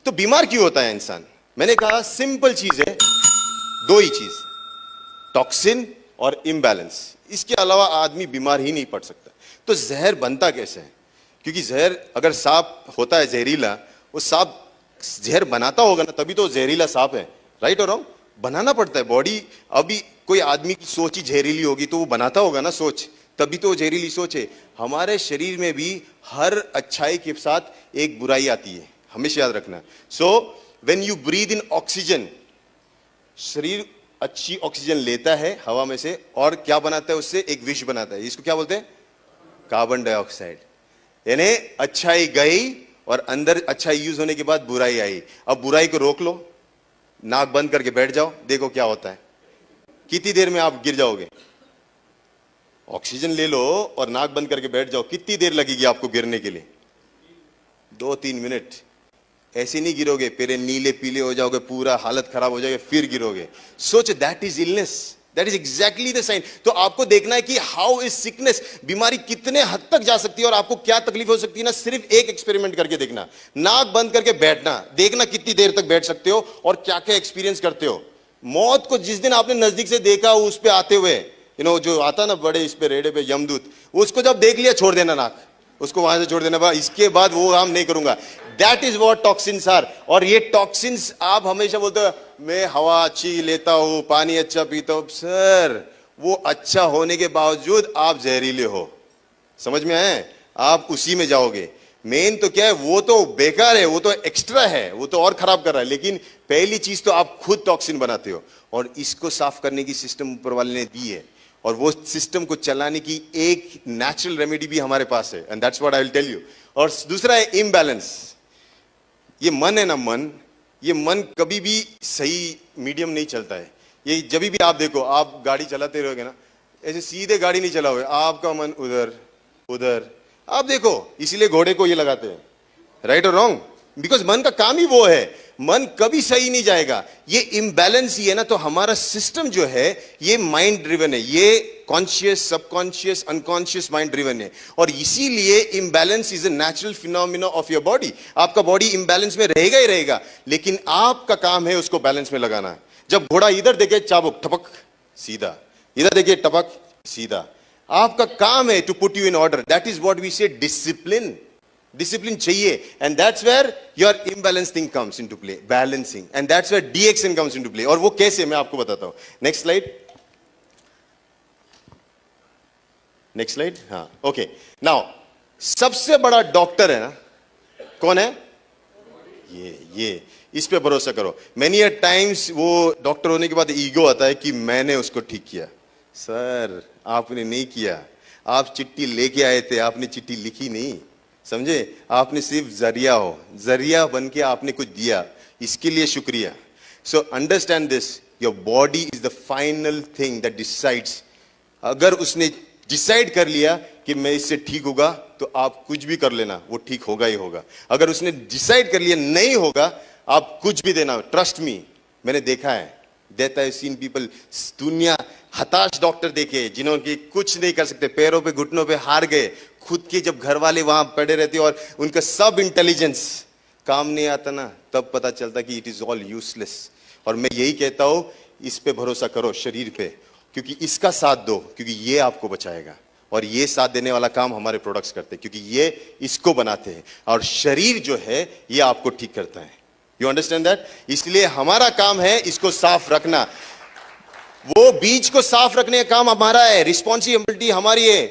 तो बीमार क्यों होता है इंसान? मैंने कहा सिंपल चीज है, दो ही चीज, टॉक्सिन और इम्बैलेंस। इसके अलावा आदमी बीमार ही नहीं पड़ सकता। तो जहर बनता कैसे है? क्योंकि जहर अगर सांप होता है जहरीला, वो सांप जहर बनाता होगा ना, तभी तो जहरीला सांप है। राइट और रॉन्ग? बनाना पड़ता है। बॉडी, अभी कोई आदमी की सोच ही जहरीली होगी तो वो बनाता होगा ना सोच, तभी तो जहरीली सोच है। हमारे शरीर में भी हर अच्छाई के साथ एक बुराई आती है, हमेशा याद रखना। So when you breathe in oxygen, शरीर अच्छी ऑक्सीजन लेता है हवा में से, और क्या बनाता है उससे? एक विष बनाता है। इसको क्या बोलते हैं? Carbon dioxide. यानी अच्छाई गई और अंदर अच्छाई यूज होने के बाद बुराई आई। अब बुराई को रोक लो, नाक बंद करके बैठ जाओ, देखो क्या होता है। कितनी देर में आप गिर जाओगे? ऑक्सीजन ले लो और नाक बंद करके बैठ जाओ, कितनी देर लगेगी आपको गिरने के लिए? 2-3 मिनट। ऐसे नहीं गिरोगे, पहले नीले पीले हो जाओगे, पूरा हालत खराब हो जाएगी, फिर गिरोगे। सोच, that is illness, that is exactly the sign. तो आपको देखना है कि हाउ इज सिकनेस, बीमारी कितने हद तक जा सकती है और आपको क्या तकलीफ हो सकती है ना। सिर्फ एक एक्सपेरिमेंट करके देखना, नाक बंद करके बैठना, देखना कितनी देर तक बैठ सकते हो और क्या क्या एक्सपीरियंस करते हो। मौत को जिस दिन आपने नजदीक से देखा, उस पे आते हुए, जो आता ना बड़े इस पे रेडे पे यमदूत, उसको जब देख लिया छोड़ देना नाक, उसको वहां से छोड़ देना, इसके बाद वो काम नहीं करूंगा। That is what toxins are. और ये टॉक्सिन्स, आप हमेशा बोलते हो मैं हवा अच्छी लेता हूं, पानी अच्छा पीता हूं। सर, वो अच्छा होने के बावजूद आप जहरीले हो। समझ में आए? आप उसी में जाओगे। मेन तो क्या है, वो तो बेकार है, वो तो एक्स्ट्रा है, वो तो और खराब कर रहा है। लेकिन पहली चीज तो आप खुद टॉक्सिन बनाते हो, और इसको साफ करने की सिस्टम ऊपर वाले ने दी है, और वो सिस्टम को चलाने की एक नेचुरल रेमेडी भी हमारे पास है, and that's what I will tell you. और दूसरा है इम्बैलेंस। ये मन है ना, मन, ये मन कभी भी सही मीडियम नहीं चलता है। ये जब भी आप देखो, आप गाड़ी चलाते रहोगे ना, ऐसे सीधे गाड़ी नहीं चलाओगे, आपका मन उधर उधर। आप देखो, इसीलिए घोड़े को ये लगाते हैं। राइट और रॉन्ग? बिकॉज मन का काम ही वो है, मन कभी सही नहीं जाएगा। ये इम्बैलेंस ही है ना। तो हमारा सिस्टम जो है ये माइंड ड्रिवन है, ये conscious, subconscious, unconscious mind driven है। और इसीलिए imbalance is a natural phenomena of your body. आपका बॉडी इम्बैलेंस में रहेगा ही रहेगा, लेकिन आपका काम है उसको बैलेंस में लगाना है। जब घोड़ा इधर देखे चाबुक टपक सीधा, इधर देखे टपक सीधा, आपका काम है to put you in order. That is what we say discipline. Discipline चाहिए, and that's where your imbalance thing comes into play, balancing, and that's where DXN comes into play. और वो कैसे, मैं आपको बताता हूं। Next slide, next slide. हाँ, okay. Now सबसे बड़ा डॉक्टर है ना, कौन है? ये इस पे भरोसा करो। मेनी अ टाइम्स वो डॉक्टर होने के बाद ईगो आता है कि मैंने उसको ठीक किया। सर, आपने नहीं किया। आप चिट्ठी लेके आए थे, आपने चिट्ठी लिखी नहीं, समझे? आपने सिर्फ जरिया हो, जरिया बन के आपने कुछ दिया, इसके लिए शुक्रिया। So understand this, your body is the final thing that decides. अगर उसने डिसाइड कर लिया कि मैं इससे ठीक होगा, तो आप कुछ भी कर लेना, वो ठीक होगा ही होगा। अगर उसने डिसाइड कर लिया नहीं होगा, आप कुछ भी देना। ट्रस्ट मी, मैंने देखा है, दैट आई सीन पीपल, दुनिया हताश डॉक्टर देखे जिन्होंने कुछ नहीं कर सकते, पैरों पे घुटनों पे हार गए, खुद के जब घर वाले वहां पड़े रहते और उनका सब इंटेलिजेंस काम नहीं आता ना, तब पता चलता कि इट इज ऑल यूजलेस। और मैं यही कहता हूं, इस पे भरोसा करो, शरीर पे, क्योंकि इसका साथ दो, क्योंकि ये आपको बचाएगा। और ये साथ देने वाला काम हमारे प्रोडक्ट्स करते हैं, क्योंकि ये इसको बनाते हैं, और शरीर जो है ये आपको ठीक करता है। You understand that? इसलिए हमारा काम है इसको साफ रखना। वो बीच को साफ रखने का काम हमारा है, रिस्पॉन्सिबिलिटी हमारी है।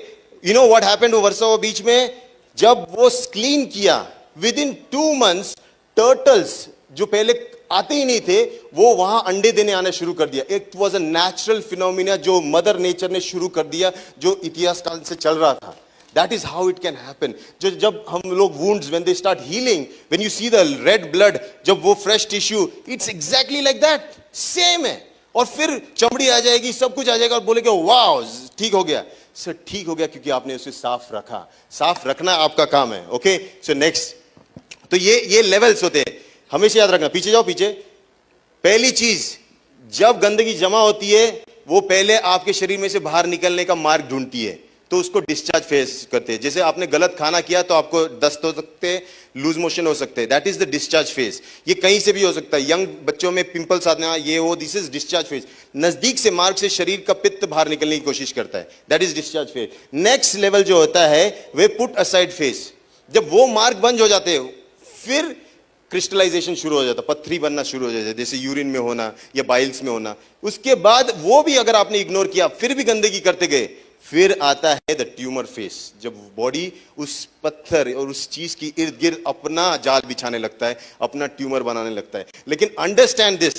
You know what happened Versova beach में? जब वो क्लीन किया, विद इन 2 months टर्टल्स जो पहले आते ही नहीं थे, वो वहां अंडे देने आना शुरू कर दिया। It was a natural phenomena जो मदर नेचर ने शुरू कर दिया, जो इतिहास काल से चल रहा था। That is how it can happen. जब हम लोग wounds, when they start healing, when you see the red blood, जब वो fresh tissue, it's exactly like that. Same है। और फिर चमड़ी आ जाएगी, सब कुछ आ जाएगा, और बोलेगे वाओ ठीक हो गया। सर, ठीक हो गया क्योंकि आपने उसे साफ रखा। साफ रखना आपका काम है। Okay, so next. तो ये लेवल्स होते हैं, हमेशा याद रखना। पीछे जाओ, पीछे। पहली चीज, जब गंदगी जमा होती है, वो पहले आपके शरीर में से बाहर निकलने का मार्ग ढूंढती है, तो उसको डिस्चार्ज फेस करते हैं। जैसे आपने गलत खाना किया तो आपको दस्त हो सकते हैं, लूज मोशन हो सकते हैं, that is the discharge phase. ये कहीं से भी हो सकता है, यंग बच्चों में पिंपल्स आना, ये हो, दिस इज डिस्चार्ज फेज। नजदीक से मार्ग से शरीर का पित्त बाहर निकलने की कोशिश करता है, that is discharge phase. Next level जो होता है वे पुट असाइड फेज। जब वो मार्ग बंद हो जाते हैं फिर क्रिस्टलाइजेशन शुरू हो जाता, पत्थरी बनना शुरू हो जाता है, जैसे यूरिन में होना या बाइल्स में होना। उसके बाद वो भी अगर आपने इग्नोर किया, फिर भी गंदगी करते गए, फिर आता है द ट्यूमर फेस, जब बॉडी उस पत्थर और उस चीज की इर्द गिर्द अपना जाल बिछाने लगता है, अपना ट्यूमर बनाने लगता है। लेकिन अंडरस्टैंड दिस,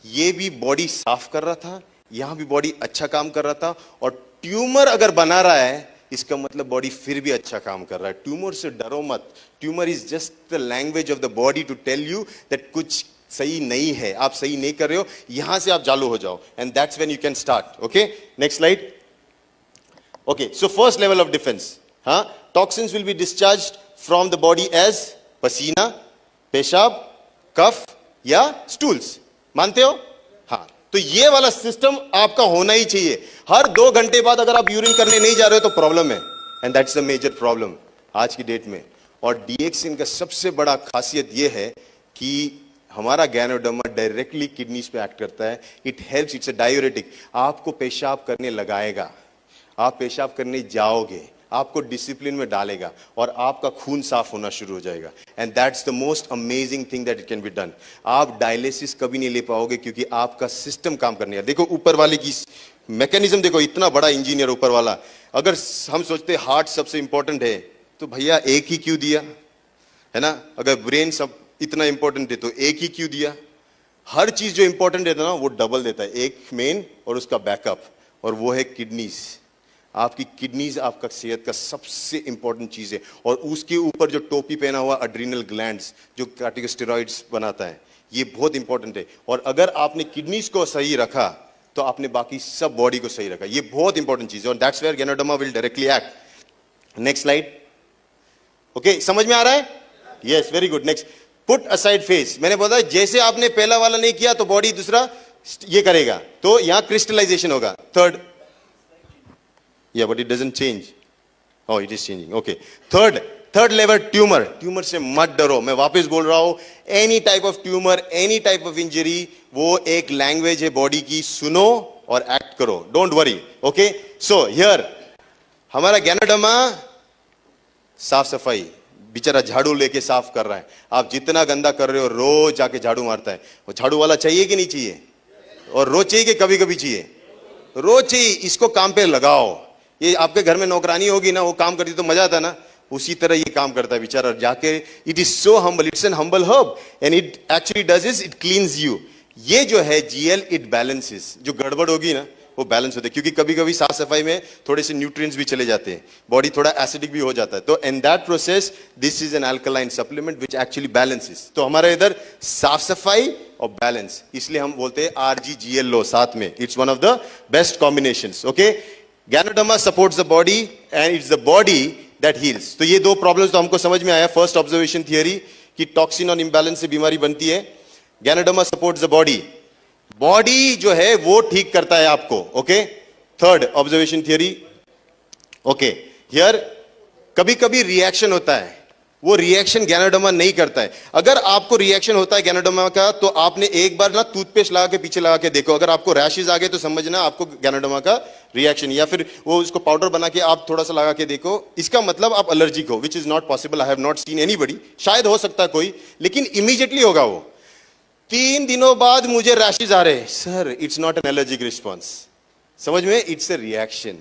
ये भी बॉडी साफ कर रहा था, यहां भी बॉडी अच्छा काम कर रहा था, और ट्यूमर अगर बना रहा है इसका मतलब बॉडी फिर भी अच्छा काम कर रहा है। ट्यूमर से डरो मत, tumour is just the language of the body to tell you that कुछ सही नहीं है, आप सही नहीं कर रहे हो, यहां से आप चालू हो जाओ, and that's when you can start. Okay, next slide. Okay, so first level of defense, toxins will be discharged from the body as पसीना, पेशाब, कफ या stools, मानते हो? हाँ, तो ये वाला सिस्टम आपका होना ही चाहिए। हर 2 घंटे बाद अगर आप यूरिन करने नहीं जा रहे हो तो प्रॉब्लम है, and that's the major problem आज की डेट में। और डीएक्सिन का सबसे बड़ा खासियत ये है कि हमारा गैनोडर्मा डायरेक्टली किडनीज पे एक्ट करता है। It helps, it's a diuretic, आपको पेशाब करने लगाएगा, आप पेशाब करने जाओगे, आपको डिसिप्लिन में डालेगा और आपका खून साफ होना शुरू हो जाएगा, and that's the most amazing thing that it can be done. आप डायलिसिस कभी नहीं ले पाओगे क्योंकि आपका सिस्टम काम करने है। देखो ऊपर वाले की मैकेनिज्म देखो, इतना बड़ा इंजीनियर ऊपर वाला। अगर हम सोचते हार्ट सबसे इंपॉर्टेंट है तो भैया एक ही क्यों दिया, है ना? अगर ब्रेन सब इतना इंपॉर्टेंट है तो एक ही क्यों दिया? हर चीज जो इंपॉर्टेंट है ना वो डबल देता है, एक मेन और उसका बैकअप, और वो है किडनीज। आपकी किडनीज आपका सेहत का सबसे इंपॉर्टेंट चीज है, और उसके ऊपर जो टोपी पहना हुआ एड्रिनल ग्लैंड्स जो कार्टिकोस्टेरॉइड्स बनाता है, ये बहुत इंपॉर्टेंट है। और अगर आपने किडनीज को सही रखा तो आपने बाकी सब बॉडी को सही रखा, ये बहुत इंपॉर्टेंट चीज है, और that's where ganoderma will directly act. Next slide. Okay, समझ में आ रहा है? Yes, very good. Next, put aside face. मैंने बोला जैसे आपने पहला वाला नहीं किया तो बॉडी दूसरा ये करेगा, तो यहां क्रिस्टलाइजेशन होगा। Third, yeah, but it doesn't change. Oh, it is changing. Okay, third level tumor. tumor से मत डरो, मैं वापस बोल रहा हूं, any type of tumor, any type of injury, वो एक लैंग्वेज है बॉडी की, सुनो और एक्ट करो, don't worry. Okay, so here हमारा गैनोडर्मा साफ सफाई, बेचारा झाड़ू लेके साफ कर रहा है। आप जितना गंदा कर रहे हो रोज जाके झाड़ू मारता है, वो झाड़ू वाला चाहिए कि नहीं चाहिए? और रोज चाहिए कि कभी कभी चाहिए? रोज चाहिए। इसको काम पे लगाओ। ये आपके घर में नौकरानी होगी ना, वो काम करती तो मजा आता ना, उसी तरह ये काम करता है बेचारा जाके। It is so humble, it's an humble herb, and it actually does is it क्लींस you. ये जो है जीएल, इट बैलेंसेस, जो गड़बड़ होगी ना वो बैलेंस होते हैं, क्योंकि कभी कभी साफ सफाई में थोड़े से न्यूट्रिएंट्स भी चले जाते हैं, बॉडी थोड़ा एसिडिक भी हो जाता है, तो in that process this is an alkaline supplement which actually balances. तो हमारे इधर साफ सफाई और बैलेंस, इसलिए हम बोलते हैं आरजीजीएल लो साथ में, it's one of the best combinations. Okay, ganoderma supports the body and it's the body that heels. तो ये दो प्रॉब्लम्स तो हमको समझ में आया। फर्स्ट ऑब्जर्वेशन थियरी कि टॉक्सिन और इम्बैलेंस से बीमारी बनती है। Ganoderma supports the body, body जो है वो ठीक करता है आपको। Okay, third observation theory. Okay, here कभी कभी रिएक्शन होता है, वो रिएक्शन गैनोडर्मा नहीं करता है। अगर आपको रिएक्शन होता है गैनोडर्मा का तो आपने एक बार ना टूथपेस्ट लगा के पीछे लगा के देखो, अगर आपको रैशेस आ गए तो समझना आपको गैनोडर्मा का रिएक्शन, या फिर वो उसको पाउडर बना के आप थोड़ा सा लगा के देखो, इसका मतलब आप एलर्जिक हो, which is not possible. I have not seen anybody, शायद हो सकता है कोई, लेकिन इमीडिएटली होगा वो। 3 दिनों बाद मुझे रैशेस आ रहे, sir it's not an allergic response, समझ में, इट्स ए रिएक्शन,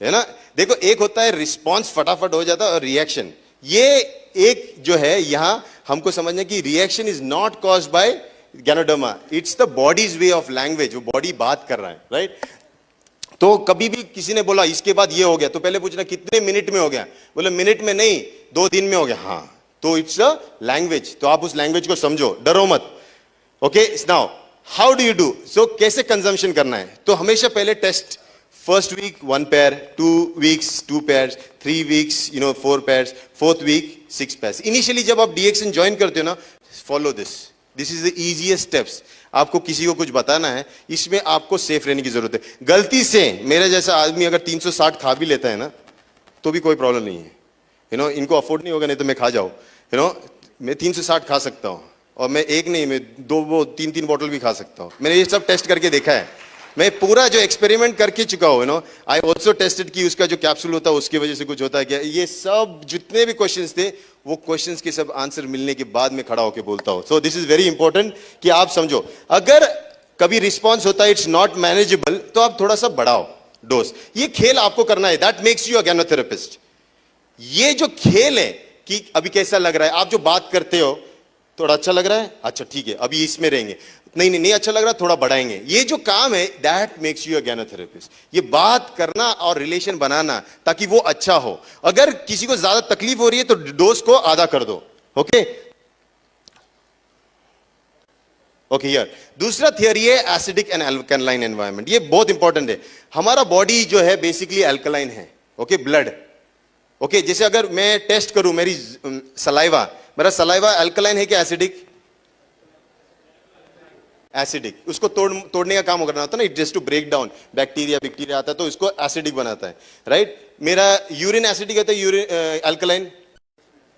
है ना। देखो एक होता है रिस्पॉन्स फटाफट हो जाता है, और रिएक्शन ये एक जो है यहां हमको समझना कि reaction is not caused by ganoderma, it's the bodies way of language, वो बॉडी बात कर रहा है, राइट। तो कभी भी किसी ने बोला इसके बाद ये हो गया तो पहले पूछना कितने मिनट में हो गया, बोले मिनट में नहीं 2 दिन में हो गया, हाँ, तो इट्स अ लैंग्वेज, तो आप उस लैंग्वेज को समझो, डरो मत। Okay, now how do you do, so कैसे कंजम्पशन करना है, तो हमेशा पहले test, first week 1 pair, 2 weeks 2 pairs, 3 weeks 4 pairs, 4th week 6 pairs। Initially जब आप डीएक्सिन ज्वाइन करते हो ना, follow this is the easiest steps. आपको किसी को कुछ बताना है, इसमें आपको सेफ रहने की जरूरत है। गलती से मेरे जैसा आदमी अगर 360 खा भी लेता है ना तो भी कोई प्रॉब्लम नहीं है, इनको अफोर्ड नहीं होगा, नहीं तो मैं खा जाऊं, यू नो, मैं 360 खा सकता हूँ, और मैं एक नहीं, मैं 2-3 बॉटल भी खा सकता हूँ। मैंने ये सब टेस्ट करके देखा है, मैं पूरा जो एक्सपेरिमेंट करके चुका हूँ। You know, I also tested कि उसका जो कैप्सूल होता है उसकी वजह से कुछ होता है क्या। ये सब जितने भी क्वेश्चंस थे, वो क्वेश्चंस के सब आंसर मिलने के बाद में खड़ा होकर बोलता हूँ। So this is very important कि आप समझो, अगर कभी रिस्पॉन्स होता है इट्स नॉट मैनेजेबल, तो आप थोड़ा सा बढ़ाओ डोज। ये खेल आपको करना है, दैट मेक्स यू अ ज्ञानोथेरेपिस्ट। ये जो खेल है कि अभी कैसा लग रहा है, आप जो बात करते हो, थोड़ा अच्छा लग रहा है, अच्छा ठीक है अभी इसमें रहेंगे, नहीं अच्छा लग रहा है, थोड़ा बढ़ाएंगे। ये जो काम है दैट मेक्स यू अ ज्ञानोथेरेपिस्ट। ये बात करना और रिलेशन बनाना ताकि वो अच्छा हो। अगर किसी को ज्यादा तकलीफ हो रही है तो डोज को आधा कर दो। ओके ओके, यार दूसरा थियरी है एसिडिक एंड अल्कलाइन एनवायरनमेंट। ये बहुत इंपॉर्टेंट है। हमारा बॉडी जो है बेसिकली अल्कलाइन है। Okay, blood. ओके, जैसे अगर मैं टेस्ट करूं मेरी सलाइवा, मेरा सलाइवा अल्कलाइन है कि एसिडिक? एसिडिक। उसको तोड़ने का काम करना होता है ना, it just to break down bacteria आता है तो इसको एसिडिक बनाता है, राइट। मेरा यूरिन एसिडिक होता है, urine alkaline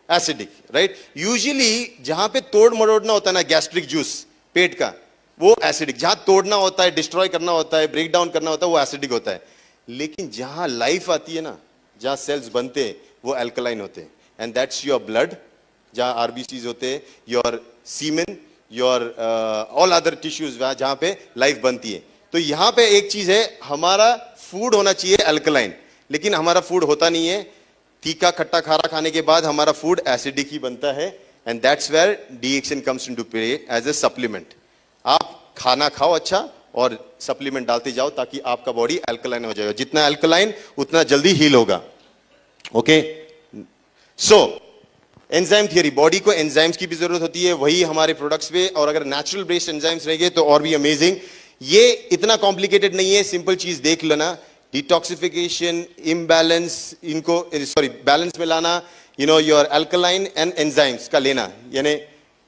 acidic, right. Usually जहां पे तोड़ मरोड़ना होता है ना, गैस्ट्रिक जूस पेट का, वो एसिडिक। जहां तोड़ना होता है, डिस्ट्रॉय करना होता है, ब्रेक डाउन करना होता है, वो एसिडिक होता है। लेकिन जहां लाइफ आती है ना, जहां सेल्स बनते हैं, वो अल्कलाइन होते हैं। एंड दैट्स योर ब्लड, जहां आरबीसीज होते हैं, your semen, your all other tissues, जहां पे लाइफ बनती है। तो यहां पे एक चीज है, हमारा फूड होना चाहिए अल्कलाइन, लेकिन हमारा फूड होता नहीं है। तीखा खट्टा खारा खाने के बाद हमारा फूड एसिडिक ही बनता है। And that's where DXN comes into play as a supplement. आप खाना खाओ अच्छा और सप्लीमेंट डालते जाओ ताकि आपका बॉडी अल्कलाइन हो जाएगा। जितना अल्कलाइन उतना जल्दी हील होगा। Okay, so enzyme theory, body को एंजाइम्स की भी जरूरत होती है, वही हमारे प्रोडक्ट्स पे, और अगर नेचुरल बेस्ड एंजाइम्स रहेंगे तो और भी अमेजिंग। ये इतना कॉम्प्लिकेटेड नहीं है, सिंपल चीज देख लेना। डिटॉक्सिफिकेशन, इम्बैलेंस, इनको सॉरी बैलेंस में लाना, you know, your alkaline and enzymes का लेना, यानी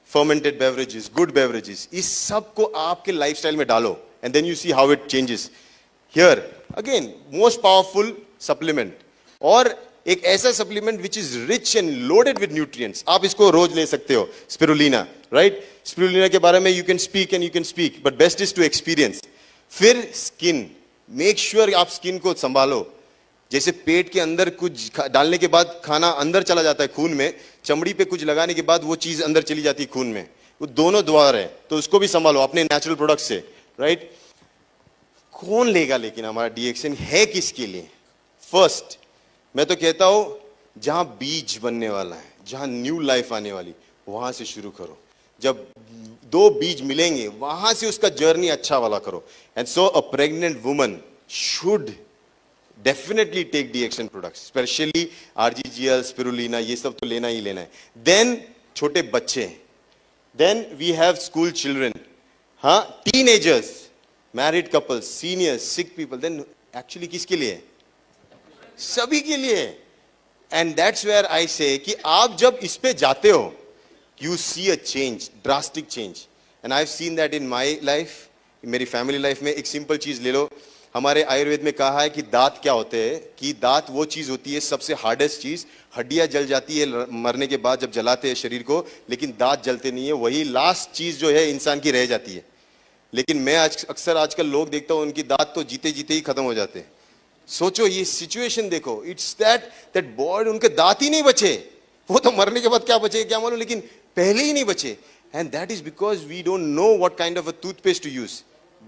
फर्मेंटेड बेवरेजेस, गुड बेवरेजेस, इस सब को आपके लाइफस्टाइल में डालो and then you see how it changes. Here again most powerful supplement, और एक ऐसा supplement which is rich and loaded with nutrients. आप इसको रोज ले सकते हो, स्पिरुलिना, राइट। स्पिरुलिना के बारे में you can speak but best is to experience. फिर स्किन, मेक श्योर आप स्किन को संभालो। जैसे पेट के अंदर कुछ डालने के बाद खाना अंदर चला जाता है खून में, चमड़ी पे कुछ लगाने के बाद वो चीज अंदर चली जाती है खून में, वो दोनों द्वार है, तो उसको भी संभालो अपने नेचुरल प्रोडक्ट से, राइट। कौन लेगा लेकिन हमारा डीएक्शन है किसके लिए? फर्स्ट मैं तो कहता हूं जहां बीज बनने वाला है, जहां न्यू लाइफ आने वाली, वहां से शुरू करो। जब दो बीज मिलेंगे वहां से उसका जर्नी अच्छा वाला करो। And so a pregnant woman should definitely take DXN products, specially RGGL, spirulina, ये सब तो लेना ही लेना है। देन छोटे बच्चे, then we have school children, हाँ, teenagers, married couples, seniors, sick people. Then actually किसके लिए? सभी के लिए। एंड दैट्स वेयर आई से कि आप जब इस पे जाते हो, you see a change, drastic change. And I have seen that in my life, मेरी फैमिली लाइफ में। एक सिंपल चीज ले लो, हमारे आयुर्वेद में कहा है कि दांत क्या होते हैं, कि दांत वो चीज होती है सबसे हार्डेस्ट चीज। हड्डियां जल जाती है मरने के बाद जब जलाते हैं शरीर को, लेकिन दांत जलते नहीं है, वही लास्ट चीज जो है इंसान की रह जाती है। लेकिन मैं अक्सर आजकल लोग देखता हूं उनकी दांत तो जीते जीते ही खत्म हो जाते हैं। सोचो ये सिचुएशन देखो, इट्स दैट बॉडी, उनके दांत ही नहीं बचे, वो तो मरने के बाद क्या बचे क्या मालूम, लेकिन पहले ही नहीं बचे। And that is because we don't know what kind of a toothpaste to use.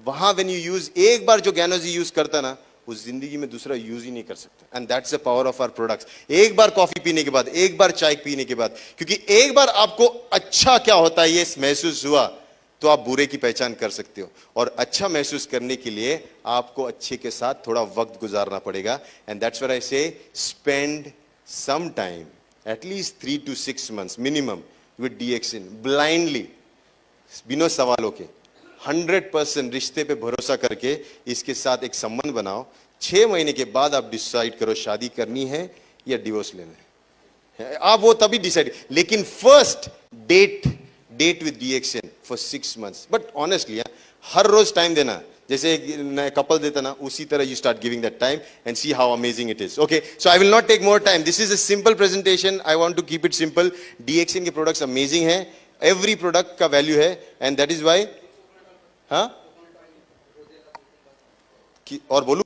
वहां व्हेन यू यूज, एक बार जो ज्ञानोजी यूज करता ना, उस जिंदगी में दूसरा यूज ही नहीं कर सकता। And that's the power of our products. एक बार कॉफी पीने के बाद, एक बार चाय पीने के बाद, क्योंकि एक बार आपको अच्छा क्या होता है ये महसूस हुआ, तो आप बुरे की पहचान कर सकते हो। और अच्छा महसूस करने के लिए आपको अच्छे के साथ थोड़ा वक्त गुजारना पड़ेगा। And that's what I say, spend some time, at least 3 to 6 months minimum with DXN, blindly, बिना सवालों के, 100% रिश्ते पे भरोसा करके इसके साथ एक संबंध बनाओ। 6 महीने के बाद आप डिसाइड करो शादी करनी है या डिवोर्स लेना है, आप वो तभी डिसाइड। लेकिन first date with DXN for 6 months। But honestly हर रोज टाइम देना। जैसे एक नया कपल देता ना, उसी तरह you start giving that time and see how amazing it is. Okay, so I will not take more time. This is a simple presentation. I want to keep it simple. DXN के products amazing हैं. Every product का value है and that is why. हाँ, और बोलूं